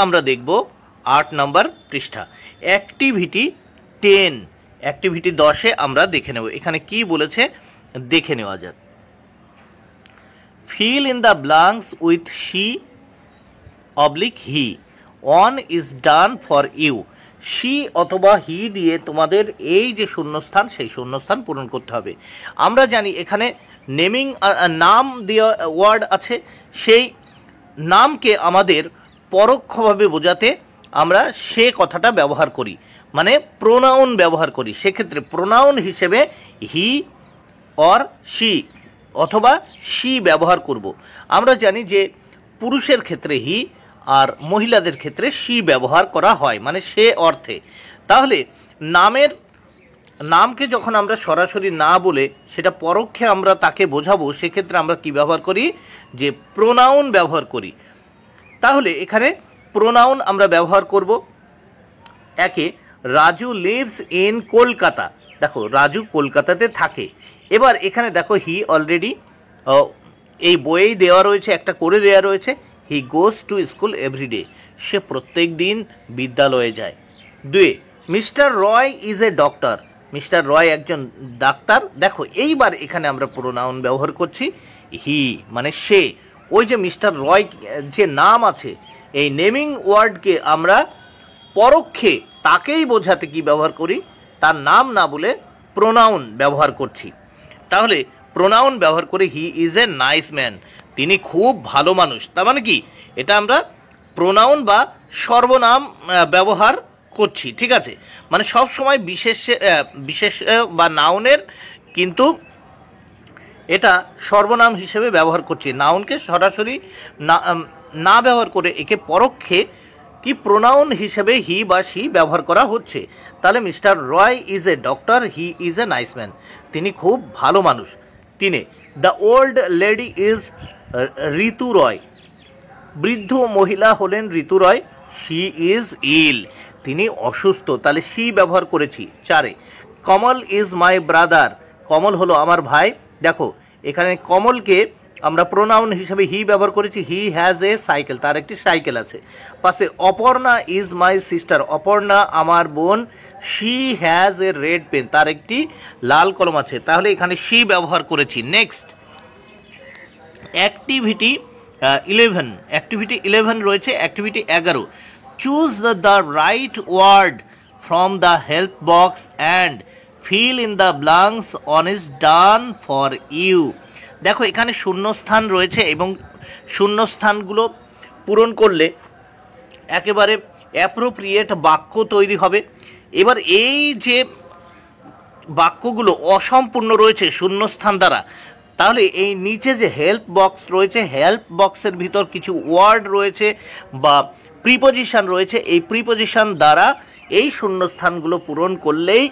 আমরা দেখব 8 নম্বর পৃষ্ঠা অ্যাক্টিভিটি 10 অ্যাক্টিভিটি 10-এ আমরা দেখে নেব এখানে কি বলেছে দেখে নেওয়া যাক। Fill in the blanks with she oblique he, one is done for you. She অথবা হি দিয়ে তোমাদের এই যে শূন্যস্থান সেই শূন্যস্থান পূরণ করতে হবে। আমরা জানি এখানে নেমিং নাম দেওয়া ওয়ার্ড আছে, সেই নামকে আমাদের পরোক্ষভাবে বোঝাতে আমরা সে কথাটা ব্যবহার করি, মানে প্রোনাউন ব্যবহার করি। সেক্ষেত্রে প্রোনাউন হিসেবে হি অর শি অথবা শি ব্যবহার করব। আমরা জানি যে পুরুষের ক্ষেত্রে হি আর মহিলাদের ক্ষেত্রে শি ব্যবহার করা হয়, মানে সে অর্থে। তাহলে নামকে যখন আমরা সরাসরি না বলে সেটা পরোক্ষে আমরা তাকে বোঝাবো, সেক্ষেত্রে আমরা কি ব্যবহার করি, যে প্রোনাউন ব্যবহার করি। তাহলে এখানে প্রোনাউন আমরা ব্যবহার করব। একে, রাজু লিভস ইন কলকাতা। দেখো রাজু কলকাতাতে থাকে। এবার এখানে দেখো হি অলরেডি এই বইয়েই দেওয়া রয়েছে, একটা করে দেওয়া রয়েছে, he goes to school everyday. সে প্রত্যেক দিন বিদ্যালয়ে যায়। 2, Mr Roy is a doctor. Mr Roy একজন ডাক্তার। দেখো এইবার এখানে আমরা প্রোনাউন ব্যবহার করছি হি, মানে সে। ওই যে মিস্টার রয় যে নাম আছে, এই নেমিং ওয়ার্ডকে আমরা পরোক্ষে তাকেই বোঝাতে কি ব্যবহার করি, তার নাম না বলে প্রোনাউন ব্যবহার করছি। তাহলে প্রোনাউন ব্যবহার করে he is a nice man, তিনি খুব ভালো মানুষ। তার মানে কি, এটা আমরা প্রোনাউন বা সর্বনাম ব্যবহার করছি, ঠিক আছে। মানে সব সময় বিশেষ বা নাউনের কিন্তু এটা সর্বনাম হিসেবে ব্যবহার করছি। নাউনকে সরাসরি না ব্যবহার করে একে পরোক্ষে কি প্রোনাউন হিসেবে হি বা শি ব্যবহার করা হচ্ছে। তাহলে mister Roy is a doctor, he is a nice man, তিনি খুব ভালো মানুষ। 3, দ্য ওল্ড লেডি ইজ ঋতু রয়। বৃদ্ধ মহিলা হলেন ঋতু রয়, শি ইজ ইল, তিনি অসুস্থ, তাহলে শি ব্যবহার করেছি। 4, কমল ইজ মাই ব্রাদার। কমল হলো আমার ভাই। দেখো এখানে কমলকে আমরা প্রোনাউন হিসেবে হি ব্যবহার করেছি, হি হ্যাজ এ সাইকেল, তার একটি সাইকেল আছে। পাশে Aparna is my sister. Aparna আমার বোন, she has a red pen, তার একটি লাল কলম আছে। তাহলে এখানে শি ব্যবহার করেছি। Next activity 11। অ্যাক্টিভিটি 11 রয়েছে। Activity 11, choose the right word from the help box and fill in the blanks one is done for you. দেখো এখানে শূন্যস্থান রয়েছে এবং শূন্যস্থানগুলো পূরণ করলে একেবারে অ্যাপ্রোপ্রিয়েট বাক্য তৈরি হবে। এবার এই যে বাক্যগুলো অসম্পূর্ণ রয়েছে শূন্যস্থান দ্বারা, তাহলে এই নিচে যে হেল্প বক্স রয়েছে, হেল্প বক্সের ভিতর কিছু ওয়ার্ড রয়েছে বা প্রিপোজিশন রয়েছে, এই প্রিপোজিশন দ্বারা এই শূন্যস্থানগুলো পূরণ করলেই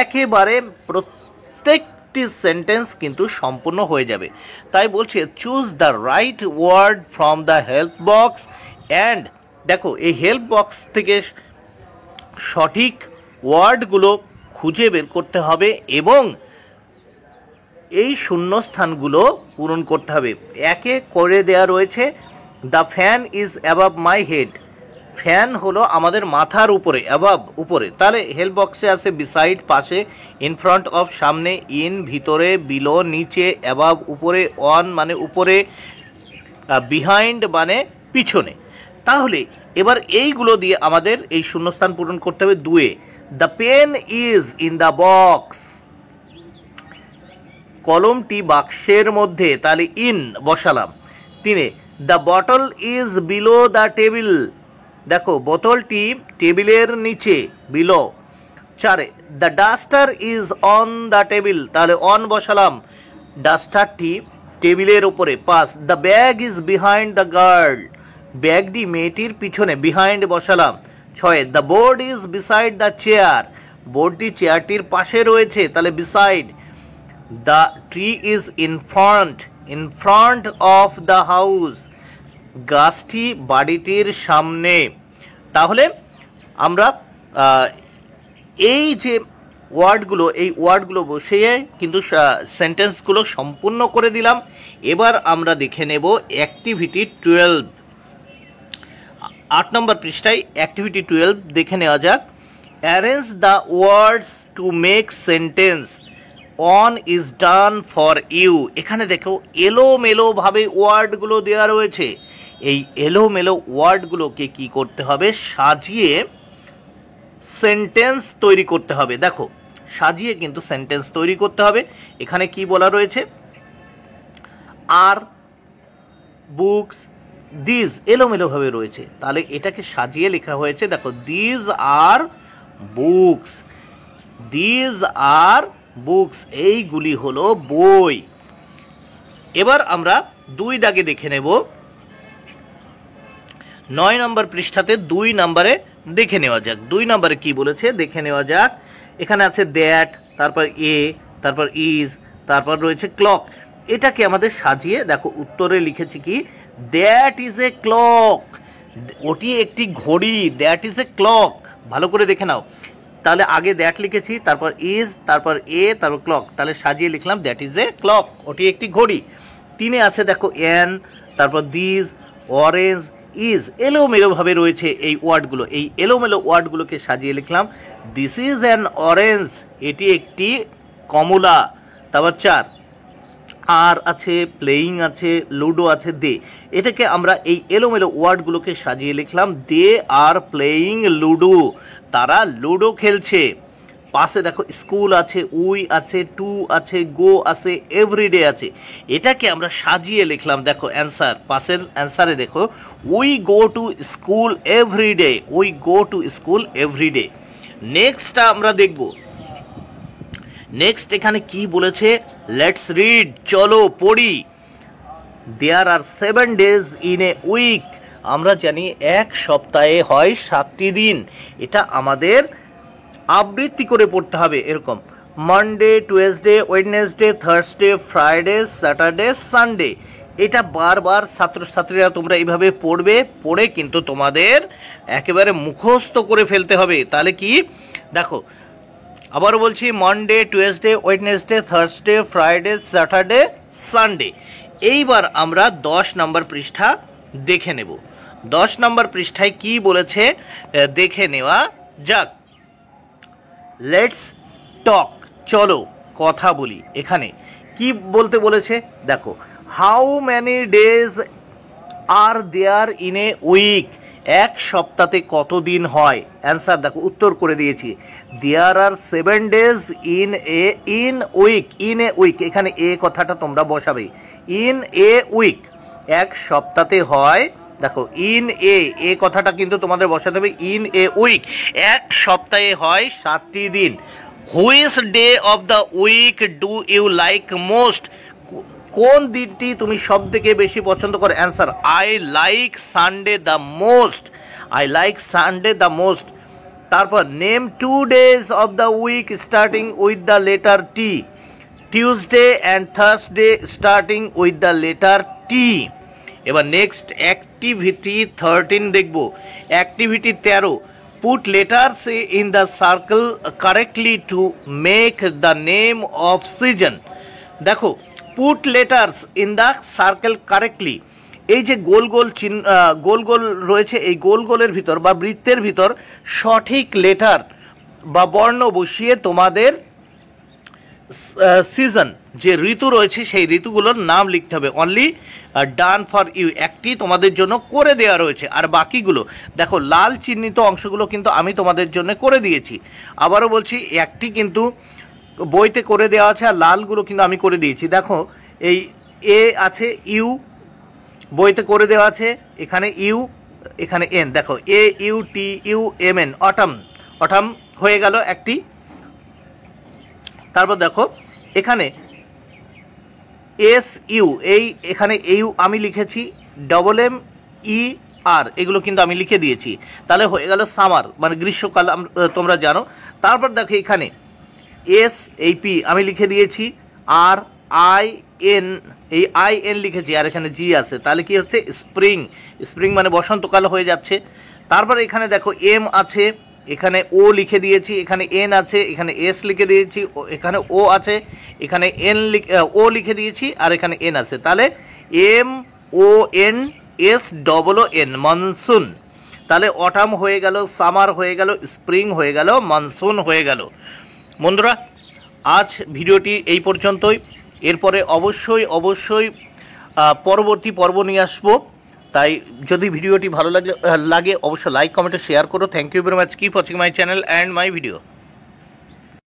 একেবারে প্রত্যেকটি সেন্টেন্স কিন্তু সম্পূর্ণ হয়ে যাবে। তাই বলছে choose the right word from the help box and, দেখো এই হেল্প বক্স থেকে সঠিক ওয়ার্ডগুলো খুঁজে বের করতে হবে এবং এই শূন্যস্থানগুলো পূরণ করতে হবে। একে করে দেয়া রয়েছে, the fan is above my head. Fan হলো আমাদের মাথার উপরে, অ্যাবাভ উপরে। তাহলে হেল্প বক্সে আছে বিসাইড পাশে, ইন ফ্রন্ট অফ সামনে, ইন ভিতরে, বিলো নিচে, অ্যাবাভ উপরে, অন মানে উপরে, বিহাইন্ড মানে পিছনে। তাহলে এবার এইগুলো দিয়ে আমাদের এই শূন্যস্থান পূরণ করতে হবে। 2, the pen is in the box. কলমটি বাক্সের মধ্যে, তাহলে ইন বসালাম। 3, the bottle is below the table. দেখো বোতলটি টেবিলের নিচে, below. 4, the duster is on the table, তাহলে অন বসালাম, ডাস্টারটি টেবিলের উপরে। 5, the bag is behind the girl. ব্যাগটি মেয়েটির পিছনে, বিহাইন্ড বসালাম। 6, the board is beside the chair. বোর্ডটি চেয়ারটির পাশে রয়েছে, তাহলে beside. The tree is in front of the house. গাছটি বাড়িটির সামনে। তাহলে আমরা এই যে ওয়ার্ডগুলো, এই ওয়ার্ডগুলো বসিয়ে কিন্তু সেন্টেন্সগুলো সম্পূর্ণ করে দিলাম। এবার আমরা দেখে নেব অ্যাক্টিভিটি 12। 8 নম্বর পৃষ্ঠায় অ্যাক্টিভিটি 12 দেখে নেওয়া যাক। Arrange the words to make sentence one is done for you. এখানে দেখো এলোমেলোভাবে ওয়ার্ডগুলো দেওয়া রয়েছে। এই এলোমেলো ওয়ার্ডগুলোকে কি করতে হবে, সাজিয়ে সেন্টেন্স তৈরি করতে হবে। দেখো সাজিয়ে কিন্তু সেন্টেন্স তৈরি করতে হবে। এখানে কি বলা রয়েছে, আর বুকস দিজ এলোমেলোভাবে রয়েছে, তাহলে এটাকে সাজিয়ে লেখা হয়েছে। দেখো these are books, these are books, এইগুলি হলো বই। এবার আমরা 2 দাগে দেখে নেব। 9 নম্বর পৃষ্ঠাতে 2 নম্বরে দেখে নেওয়া যাক। 2 নম্বরে কি বলেছে দেখে নেওয়া যাক। এখানে আছে দ্যাট, তারপর এ, তারপর ইজ, তারপর রয়েছে ক্লক। এটাকে আমাদের সাজিয়ে দেখো উত্তরে লিখেছি কি, দ্যাট ইজ এ ক্লক, ওটি একটি ঘড়ি, দ্যাট ইজ এ ক্লক। ভালো করে দেখে নাও। তাহলে আগে দ্যাট লিখেছি, তারপর ইজ, তারপর এ, তারপর ক্লক, তাহলে সাজিয়ে লিখলাম দ্যাট ইজ এ ক্লক, ওটি একটি ঘড়ি। 3 আছে দেখো এন, তারপর দিজ, অরেঞ্জ, ইজ, এলোমেলোভাবে রয়েছে এই ওয়ার্ডগুলো। এই এলোমেলো ওয়ার্ডগুলোকে সাজিয়ে লিখলাম দিস ইজ অ্যান অরেঞ্জ, এটি একটি কমলা। তারপর 4 আর আছে, প্লেয়িং আছে, লুডো আছে, দে। এটাকে আমরা এই এলোমেলো ওয়ার্ডগুলোকে সাজিয়ে লিখলাম দে আর প্লেয়িং লুডো, তারা লুডো খেলছে। পাশে দেখো স্কুল আছে, উই আছে, টু আছে, গো আছে, এভরিডে আছে। এটাকে আমরা সাজিয়ে লিখলাম, দেখো অ্যান্সার, পাশের অ্যান্সারে দেখো we go to school everyday, we go to school everyday. নেক্সটটা আমরা দেখব। নেক্সট এখানে কি বলেছে, লেটস রিড, চলো পড়ি। দেয়ার are 7 days in a week. আমরা জানি এক সপ্তাহে হয় 7টি দিন। এটা আমাদের আবৃত্তি করে পড়তে হবে এরকম, Monday, Tuesday, Wednesday, Thursday, Friday, Saturday, Sunday. এটা বারবার ছাত্রছাত্রীরা তোমরা এইভাবে পড়বে, পড়ে কিন্তু তোমাদের একেবারে মুখস্থ করে ফেলতে হবে। তাহলে কি দেখো আবারও বলছি, Monday, Tuesday, Wednesday, Thursday, Friday, Saturday, Sunday. এইবার আমরা 10 নম্বর পৃষ্ঠা দেখে নেব। 10 নম্বর পৃষ্ঠায় কি বলেছে দেখে নেওয়া যাক। লেটস টক, চলো কথা বলি। এখানে কি বলতে বলেছে দেখো, how many days are there in a week. এক সপ্তাহে কত দিন হয়? অ্যান্সার দেখো উত্তর করে দিয়েছি, there are 7 days in week. In a week, এখানে এ কথাটা তোমরা বসাবে, ইন এ উইক, এক সপ্তাহে হয়। দেখো ইন এ কথাটা কিন্তু তোমাদের বসাতে হবে, ইন এ উইক, এক সপ্তাহে হয় 7টি দিন। Which day of the week do you like most? কোন দিনটি তুমি সব থেকে বেশি পছন্দ করো? Answer, I like Sunday the most, I like Sunday the most. তারপর name 2 days of the week starting with the letter T. Tuesday and Thursday starting with the letter T. এবার নেক্সট অ্যাক্টিভিটি 13 দেখব। Activity 13, put letters in the circle correctly to make the name off season. দেখো put letters in the circle correctly, এই যে গোল গোল গোল গোল রয়েছে, এই গোল গোলের ভিতর বা বৃত্তের ভিতর সঠিক লেটার বা বর্ণ বসিয়ে তোমাদের সিজন যে ঋতু রয়েছে সেই ঋতুগুলোর নাম লিখতে হবে। অনলি ডান ফর ইউ, একটি তোমাদের জন্য করে দেওয়া রয়েছে, আর বাকিগুলো দেখো লাল চিহ্নিত অংশগুলো কিন্তু আমি তোমাদের জন্য করে দিয়েছি। আবারও বলছি, একটি কিন্তু বইতে করে দেওয়া আছে আর লালগুলো কিন্তু আমি করে দিয়েছি। দেখো এই এ আছে, ইউ বইতে করে দেওয়া আছে, এখানে ইউ, এখানে এন। দেখো A U T U M N, autumn, autumn হয়ে গেল একটি। তারপর দেখো এখানে এস ইউ, এই এখানে ইউ আমি লিখেছি, ডবল এম ই আর, এগুলো কিন্তু আমি লিখে দিয়েছি। তাহলে হয়ে গেল সামার, মানে গ্রীষ্মকাল তোমরা জানো। তারপর দেখো এখানে এস, এই পি আমি লিখে দিয়েছি, আর আই এন, এই আই এন লিখেছি, আর এখানে জি আছে, তাহলে কি হচ্ছে স্প্রিং। স্প্রিং মানে বসন্তকাল হয়ে যাচ্ছে। তারপর এখানে দেখো এম আছে, এখানে ও লিখে দিয়েছি, এখানে এন আছে, এখানে এস লিখে দিয়েছি, এখানে ও আছে, এখানে এন ও লিখে দিয়েছি, আর এখানে এন আছে। তাহলে M O N S double O N, monsoon. তাহলে অটাম হয়ে গেল, সামার হয়ে গেল, স্প্রিং হয়ে গেল, মনসুন হয়ে গেল। বন্ধুরা, আজ ভিডিওটি এই পর্যন্তই। এরপরে অবশ্যই পরবর্তী পর্ব নিয়ে আসবো। তাই যদি ভিডিওটি ভালো লাগে অবশ্যই লাইক, কমেন্ট, শেয়ার করো। Thank you very much. Keep watching my channel and my video.